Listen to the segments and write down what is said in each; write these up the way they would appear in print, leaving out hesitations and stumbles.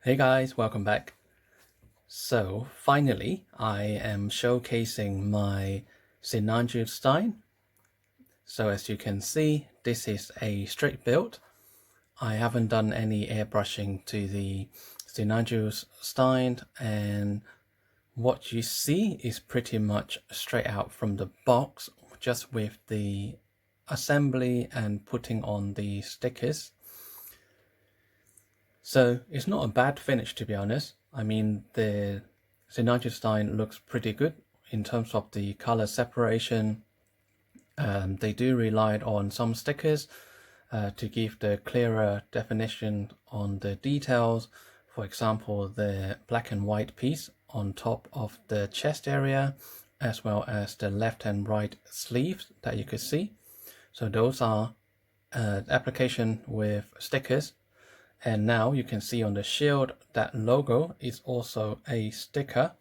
Hey guys, welcome back. So finally, I am showcasing my Sinanju Stein. So as you can see, this is a straight build. I haven't done any airbrushing to the Sinanju Stein, and what you see is pretty much straight out from the box, just with the assembly and putting on the stickers. So it's not a bad finish, to be honest. I mean, the Sinanju Stein looks pretty good in terms of the color separation. They do rely on some stickers to give the clearer definition on the details. For example, the black and white piece on top of the chest area, as well as the left and right sleeves that you could see. So those are application with stickers. And now you can see on the shield that logo is also a sticker,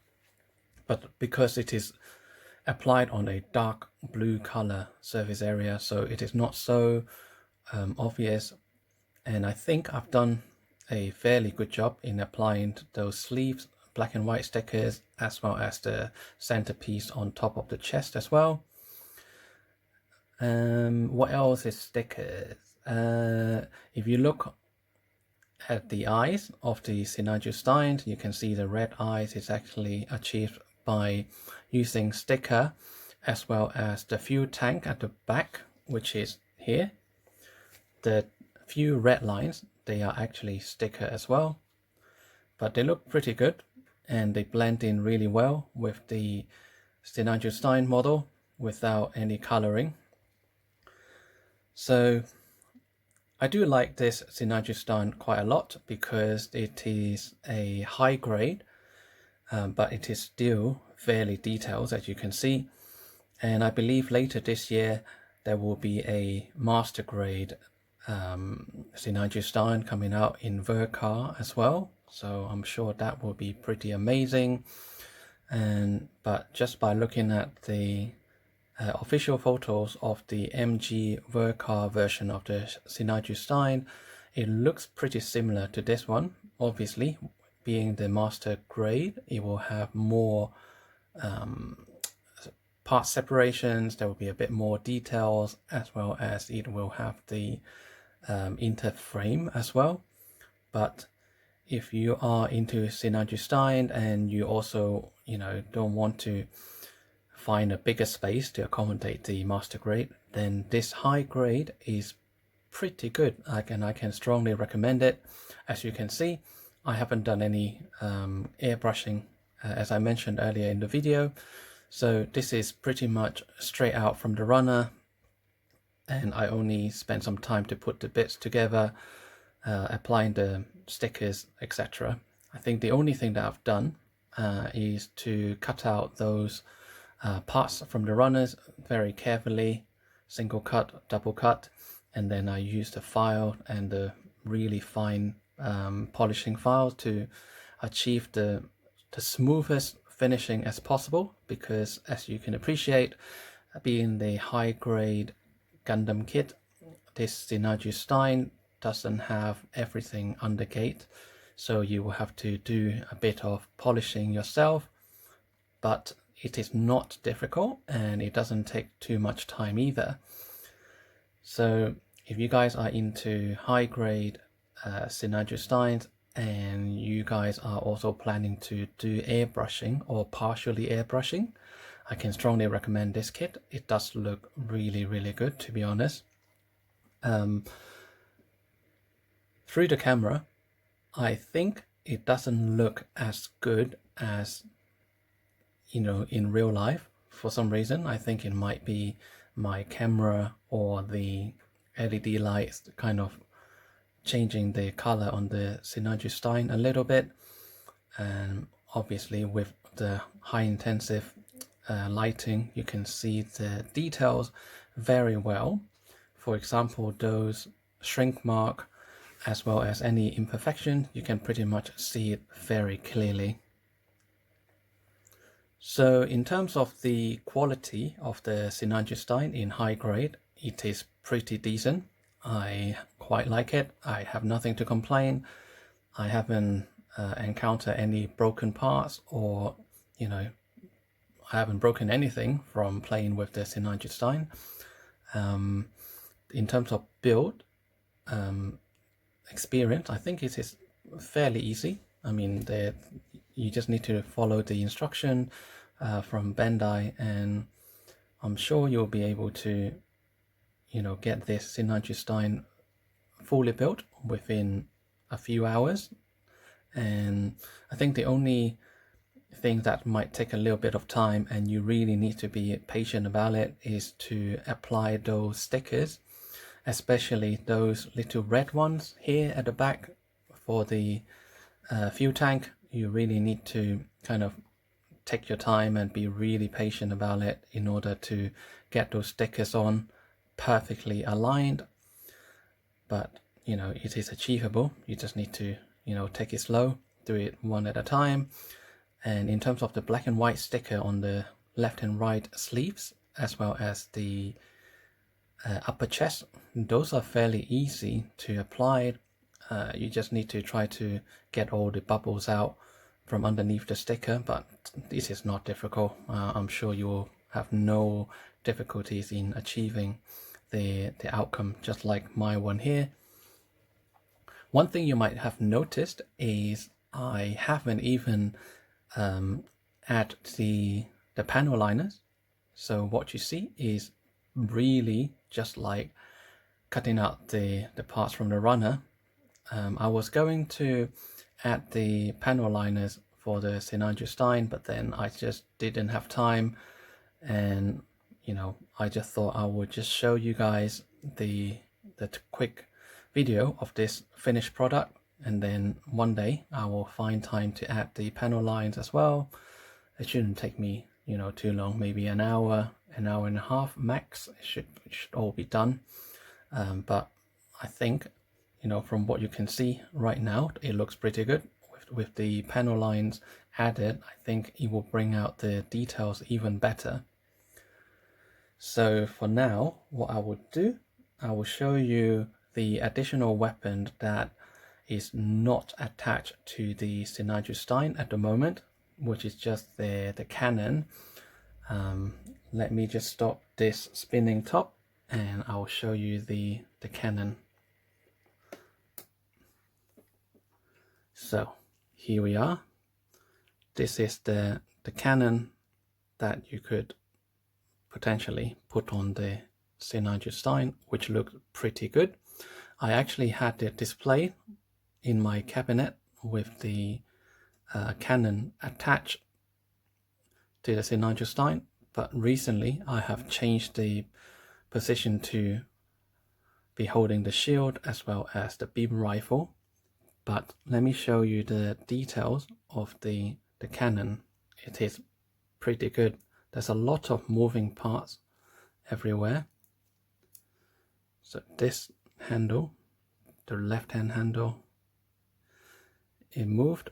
but because it is applied on a dark blue color surface area, so it is not so obvious. And I think I've done a fairly good job in applying those sleeves, black and white stickers, as well as the centerpiece on top of the chest as well. What else is stickers? If you look at the eyes of the Sinanju Stein, you can see the red eyes is actually achieved by using sticker, as well as the fuel tank at the back, which is here. The few red lines, they are actually sticker as well, but they look pretty good and they blend in really well with the Sinanju Stein model without any coloring. So I do like this Sinanju Stein quite a lot because it is a high grade, but it is still fairly detailed, as you can see. And I believe later this year there will be a master grade Sinanju Stein coming out in Ver.Ka as well. So I'm sure that will be pretty amazing. But just by looking at the official photos of the MG Ver.Ka version of the Sinanju Stein, it looks pretty similar to this one. Obviously, being the master grade, it will have more part separations, there will be a bit more details, as well as it will have the interframe as well. But if you are into Sinanju Stein and you also, don't want to find a bigger space to accommodate the master grade, then this high grade is pretty good. I can strongly recommend it. As you can see, I haven't done any airbrushing as I mentioned earlier in the video, so this is pretty much straight out from the runner, and I only spent some time to put the bits together, applying the stickers, etc. I think the only thing that I've done is to cut out those parts from the runners very carefully, single cut, double cut, and then I used a file and the really fine polishing file to achieve the smoothest finishing as possible, because as you can appreciate, being the high grade Gundam kit, this Sinanju Stein doesn't have everything under gate, so you will have to do a bit of polishing yourself, but it is not difficult and it doesn't take too much time either. So if you guys are into high grade Sinanju Steins and you guys are also planning to do airbrushing or partially airbrushing, I can strongly recommend this kit. It does look really, really good, to be honest. Through the camera, I think it doesn't look as good as in real life. For some reason, I think it might be my camera or the LED lights kind of changing the color on the Sinanju Stein a little bit, and obviously with the high intensive lighting, you can see the details very well. For example, those shrink mark as well as any imperfection, you can pretty much see it very clearly. So in terms of the quality of the Sinanju Stein in high grade, it is pretty decent. I quite like it. I have nothing to complain. I haven't encounter any broken parts, or I haven't broken anything from playing with the Sinanju Stein. In terms of build experience, I think it is fairly easy. I mean, you just need to follow the instruction from Bandai, and I'm sure you'll be able to get this Sinanju Stein fully built within a few hours. And I think the only thing that might take a little bit of time, and you really need to be patient about it, is to apply those stickers, especially those little red ones here at the back for the fuel tank. You really need to kind of take your time and be really patient about it in order to get those stickers on perfectly aligned. But it is achievable. You just need to take it slow, do it one at a time. And in terms of the black and white sticker on the left and right sleeves, as well as the upper chest, those are fairly easy to apply. You just need to try to get all the bubbles out from underneath the sticker, but this is not difficult. I'm sure you will have no difficulties in achieving the outcome, just like my one here. One thing you might have noticed is I haven't even add the panel liners. So what you see is really just like cutting out the parts from the runner. I was going to add the panel liners for the Sinanju Stein, but then I just didn't have time, and I just thought I would just show you guys the quick video of this finished product, and then one day I will find time to add the panel lines as well. It shouldn't take me too long, maybe an hour and a half max. It should all be done. But I think from what you can see right now, it looks pretty good with the panel lines added. I think it will bring out the details even better. So for now, what I would do, I will show you the additional weapon that is not attached to the Sinanju Stein at the moment, which is just the cannon. Let me just stop this spinning top and I'll show you the cannon. So here we are. This is the cannon that you could potentially put on the Sinanju Stein, which looked pretty good. I actually had it displayed in my cabinet with the cannon attached to the Sinanju Stein, but recently I have changed the position to be holding the shield as well as the beam rifle. But let me show you the details of the cannon. It is pretty good. There's a lot of moving parts everywhere. So this handle, the left hand handle, it moved.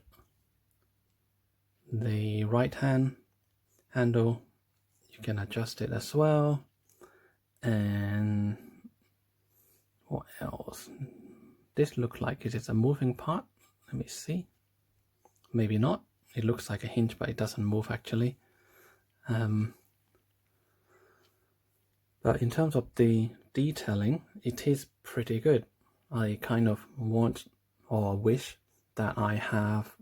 The right hand handle, you can adjust it as well. And what else? This looks like it is a moving part. Let me see. Maybe not. It looks like a hinge, but it doesn't move actually. But in terms of the detailing, it is pretty good. I kind of want or wish that I have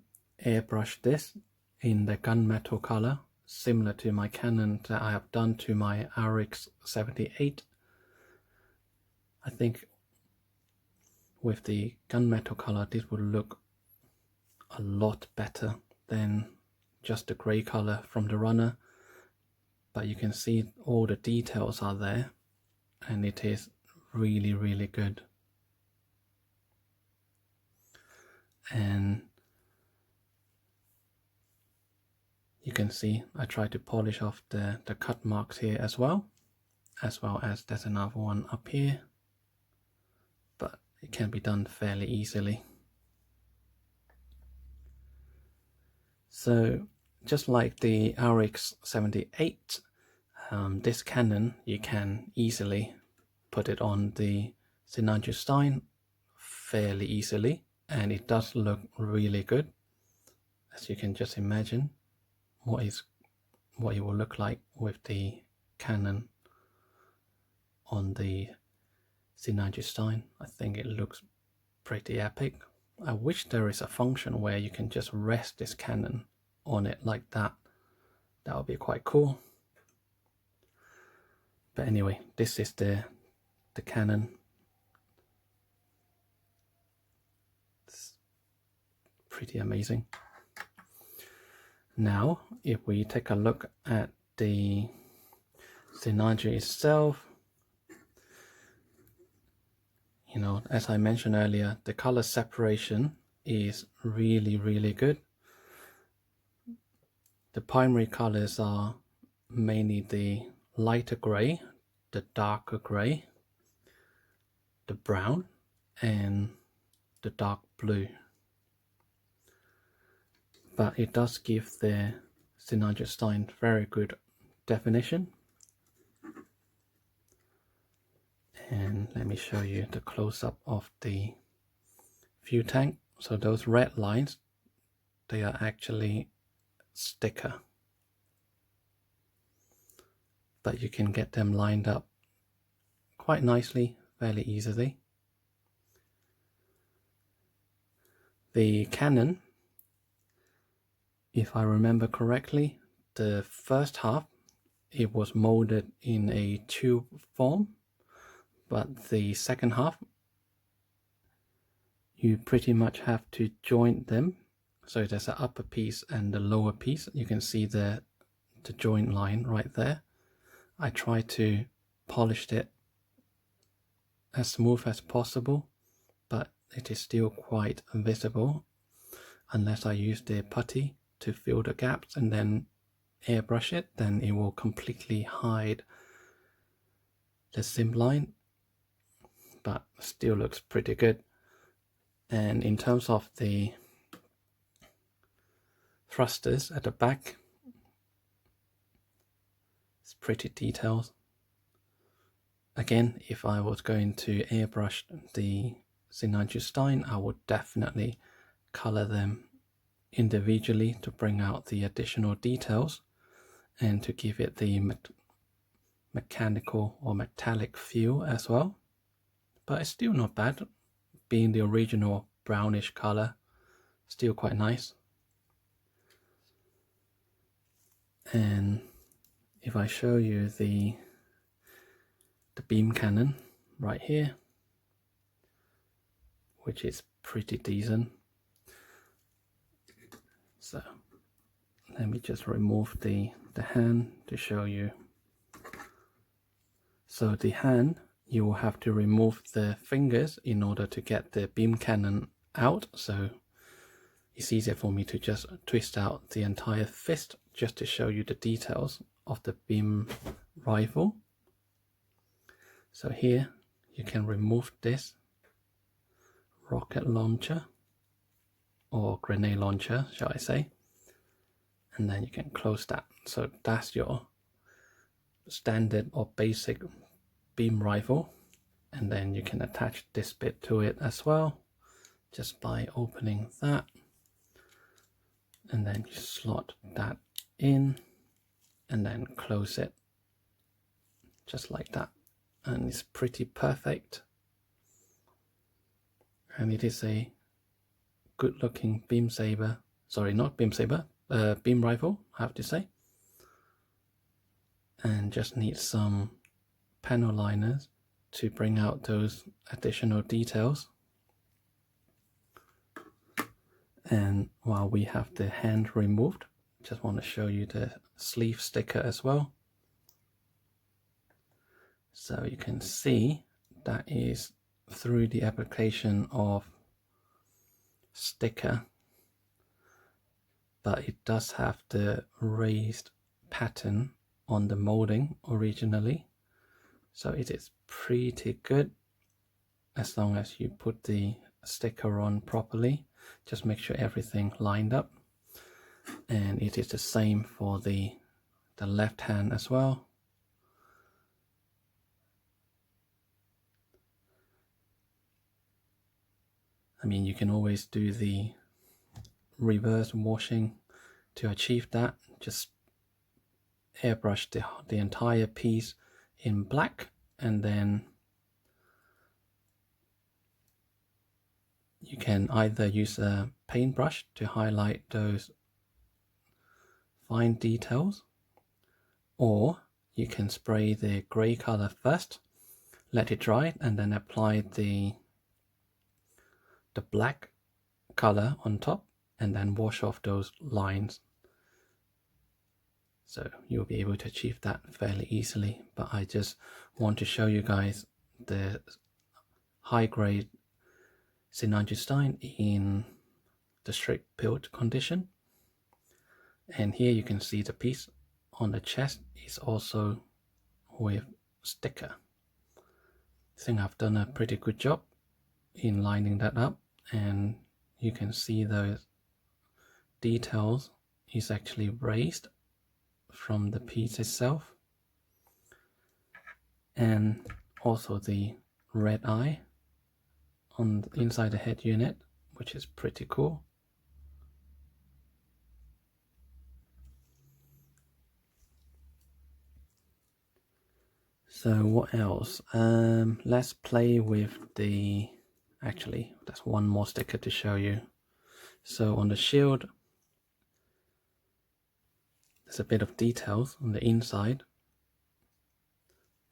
airbrushed this in the gunmetal color, similar to my cannon that I have done to my RX 78. I think with the gunmetal color, this would look a lot better than just the gray color from the runner. But you can see all the details are there, and it is really, really good. And you can see I try to polish off the cut marks here as well as there's another one up here, but it can be done fairly easily. So just like the RX 78, this cannon, you can easily put it on the Sinanju Stein fairly easily, and it does look really good. as you can just imagine what it will look like with the cannon on the Sinanju Stein. I think it looks pretty epic. I wish there is a function where you can just rest this cannon on it like that. That would be quite cool. But anyway, this is the cannon. It's pretty amazing. Now, if we take a look at the Sinanju itself, you know, as I mentioned earlier, the color separation is really good. The primary colors are mainly the lighter gray, the darker gray, the brown, and the dark blue. But it does give the Sinanju Stein very good definition. And let me show you the close-up of the fuel tank. So those red lines, they are actually sticker, but you can get them lined up quite nicely, fairly easily. The cannon, if I remember correctly, the first half it was molded in a tube form, but the second half you pretty much have to joint them. So there's an upper piece and the lower piece. You can see the joint line right there. I try to polish it as smooth as possible, but it is still quite visible unless I use the putty to fill the gaps and then airbrush it. Then it will completely hide the sim line, but still looks pretty good. And in terms of the thrusters at the back, it's pretty detailed. Again, if I was going to airbrush the Sinanju Stein, I would definitely color them individually to bring out the additional details and to give it the mechanical or metallic feel as well. But it's still not bad, being the original brownish color, still quite nice. And if I show you the beam cannon right here, which is pretty decent. So let me just remove the hand to show you. So the hand, you will have to remove the fingers in order to get the beam cannon out. So it's easier for me to just twist out the entire fist just to show you the details of the beam rifle. So here you can remove this rocket launcher, or grenade launcher, shall I say, and then you can close that. So that's your standard or basic beam rifle, and then you can attach this bit to it as well, just by opening that, and then you slot that in and then close it just like that, and it's pretty perfect. And it is a good looking beam saber, sorry, not beam saber, beam rifle, I have to say. And just need some panel liners to bring out those additional details. And while we have the hand removed, just want to show you the sleeve sticker as well. So you can see that is through the application of sticker, but it does have the raised pattern on the molding originally, so it is pretty good as long as you put the sticker on properly. Just make sure everything lined up, and it is the same for the left hand as well. I mean, you can always do the reverse washing to achieve that. Just airbrush the entire piece in black, and then you can either use a paintbrush to highlight those fine details, or you can spray the gray color first, let it dry, and then apply the black color on top, and then wash off those lines. So you'll be able to achieve that fairly easily, but I just want to show you guys the high grade Sinanju Stein in the straight build condition. And here you can see the piece on the chest is also with sticker. I think I've done a pretty good job in lining that up, and you can see those details is actually raised from the piece itself, and also the red eye on inside the head unit, which is pretty cool. So what else? Let's play with the, actually there's one more sticker to show you. So on the shield there's a bit of details on the inside,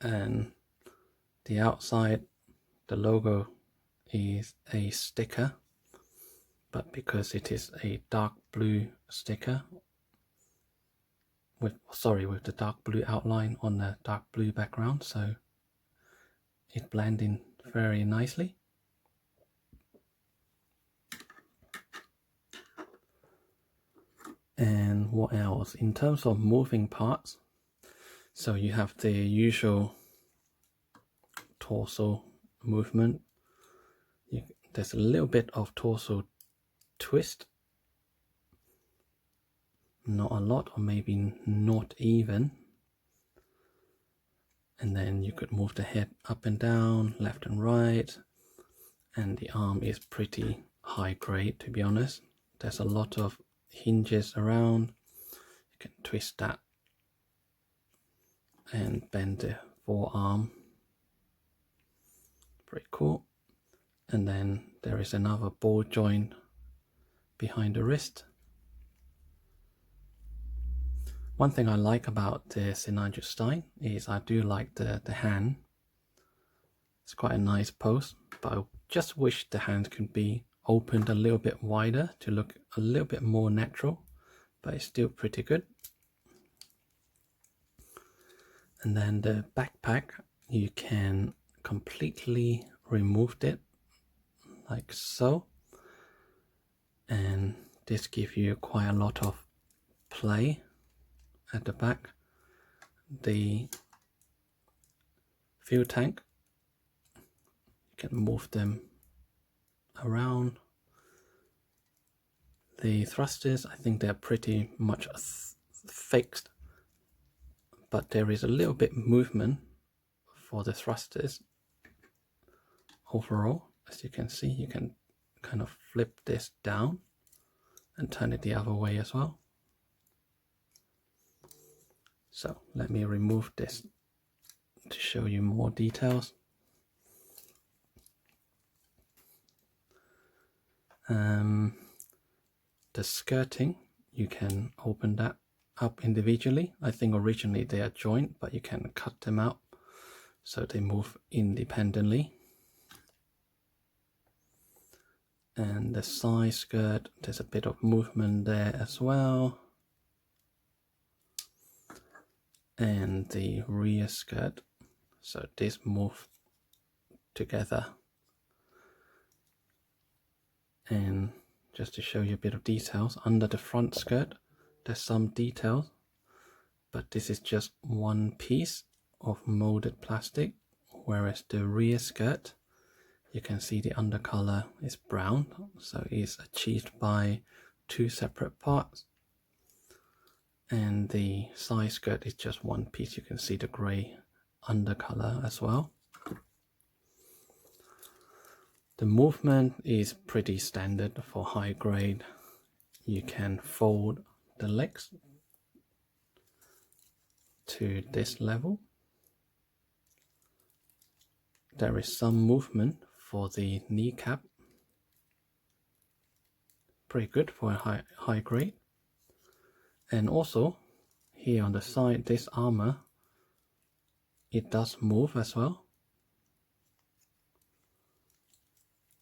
and the outside, the logo is a sticker, but because it is a dark blue sticker with the dark blue outline on the dark blue background, so it blends in very nicely. And what else? In terms of moving parts, so you have the usual torso movement. There's a little bit of torso twist, not a lot, or maybe not even. And then you could move the head up and down, left and right, and the arm is pretty high grade, to be honest. There's a lot of hinges around. You can twist that and bend the forearm. Pretty cool. And then there is another ball joint behind the wrist. One thing I like about the Sinanju Stein is I do like the hand. It's quite a nice pose, but I just wish the hand could be opened a little bit wider to look a little bit more natural, but it's still pretty good. And then the backpack, you can completely remove it like so, and this gives you quite a lot of play at the back. The fuel tank, you can move them around. The thrusters, I think they're pretty much fixed, but there is a little bit movement for the thrusters overall. As you can see, you can kind of flip this down and turn it the other way as well. So let me remove this to show you more details. The skirting, you can open that up individually. I think originally they are joined, but you can cut them out so they move independently. And the side skirt, there's a bit of movement there as well. And the rear skirt, so this move together. And just to show you a bit of details, under the front skirt there's some details, but this is just one piece of molded plastic, whereas the rear skirt, you can see the undercolor is brown, so it's achieved by two separate parts. And the side skirt is just one piece. You can see the grey undercolor as well. The movement is pretty standard for high grade you can fold the legs to this level. There is some movement for the kneecap. Pretty good for a high grade. And also here on the side, this armor, it does move as well.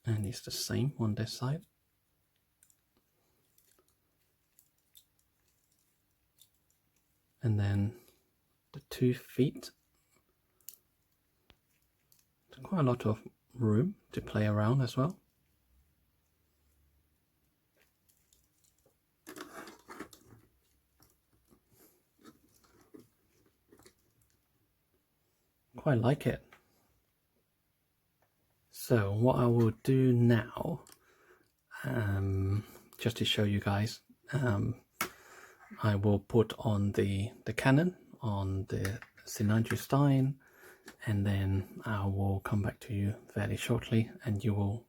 And it's the same on this side. And then the 2 feet, there's quite a lot of room to play around as well. Quite like it. So what I will do now, just to show you guys, I will put on the cannon on the Sinanju Stein, and then I will come back to you fairly shortly and you will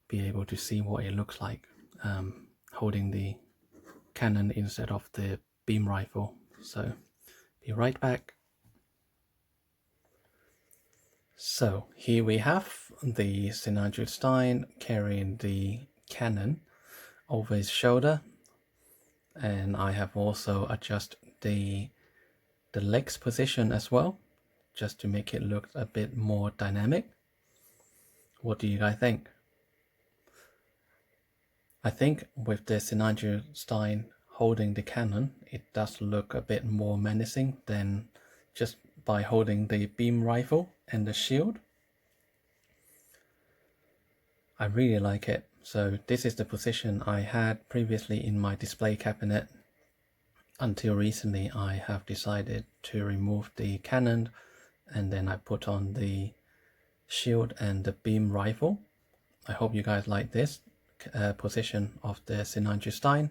be able to see what it looks like holding the cannon instead of the beam rifle. So be right back. So here we have the Sinanju Stein carrying the cannon over his shoulder, and I have also adjusted the legs position as well, just to make it look a bit more dynamic. What do you guys think? I think with the Sinanju Stein holding the cannon, it does look a bit more menacing than just by holding the beam rifle and the shield. I really like it. So this is the position I had previously in my display cabinet. Until recently I have decided to remove the cannon and then I put on the shield and the beam rifle. I hope you guys like this position of the Sinanju Stein.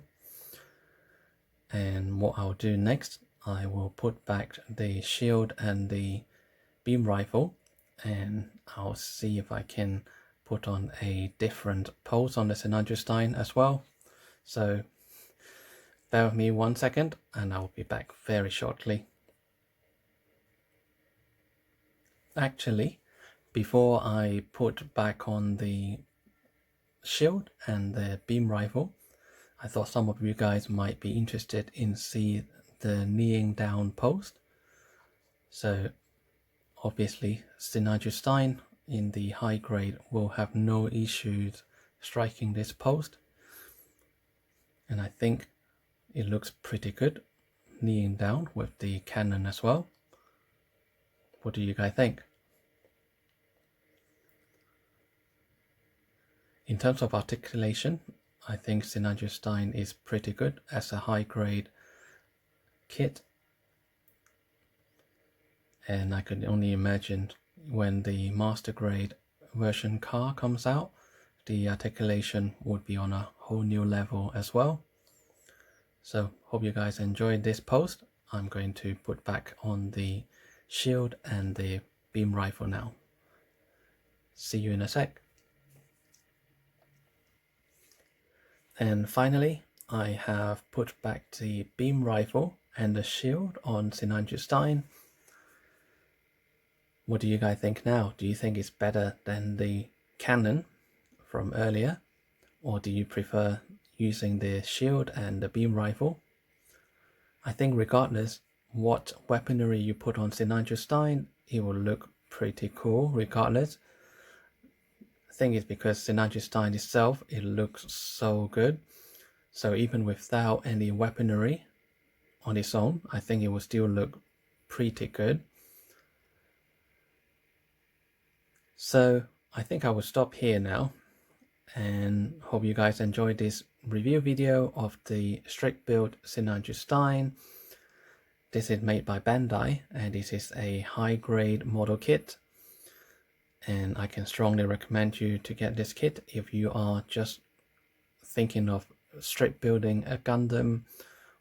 And what I'll do next, I will put back the shield and the beam rifle, and I'll see if I can put on a different pose on the Sinanju Stein as well. So bear with me 1 second and I'll be back very shortly. Actually, before I put back on the shield and the beam rifle, I thought some of you guys might be interested in see the kneeling down pose. So obviously Sinanju Stein in the high grade will have no issues striking this post, and I think it looks pretty good kneeling down with the cannon as well. What do you guys think? In terms of articulation, I think Sinanju Stein is pretty good as a high grade kit, and I could only imagine when the master grade Ver.Ka comes out, the articulation would be on a whole new level as well. So hope you guys enjoyed this post. I'm going to put back on the shield and the beam rifle now. See you in a sec. And finally, I have put back the beam rifle and the shield on Sinanju Stein. What do you guys think now? Do you think it's better than the cannon from earlier? Or do you prefer using the shield and the beam rifle? I think regardless what weaponry you put on Sinanju Stein, it will look pretty cool regardless. I think it's because Sinanju Stein itself, it looks so good. So even without any weaponry on its own, I think it will still look pretty good. So I think I will stop here now, and hope you guys enjoyed this review video of the straight build Sinanju Stein. This is made by Bandai, and this is a high grade model kit, and I can strongly recommend you to get this kit if you are just thinking of straight building a Gundam,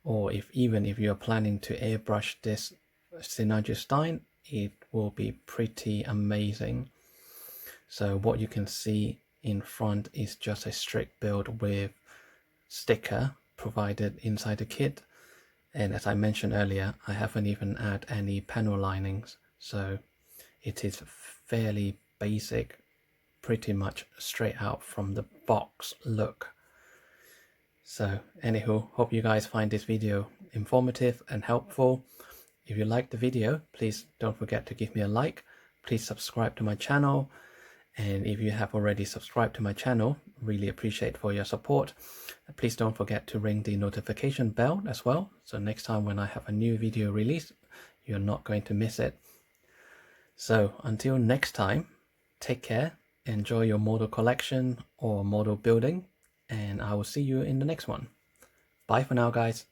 or even if you are planning to airbrush this Sinanju Stein, it will be pretty amazing. So what you can see in front is just a straight build with sticker provided inside the kit. And as I mentioned earlier, I haven't even added any panel linings, so it is fairly basic, pretty much straight out from the box look. So anywho, hope you guys find this video informative and helpful. If you liked the video, please don't forget to give me a like. Please subscribe to my channel. And if you have already subscribed to my channel, really appreciate for your support. Please don't forget to ring the notification bell as well, so next time when I have a new video release, you're not going to miss it. So until next time, take care, enjoy your model collection or model building, and I will see you in the next one. Bye for now, guys.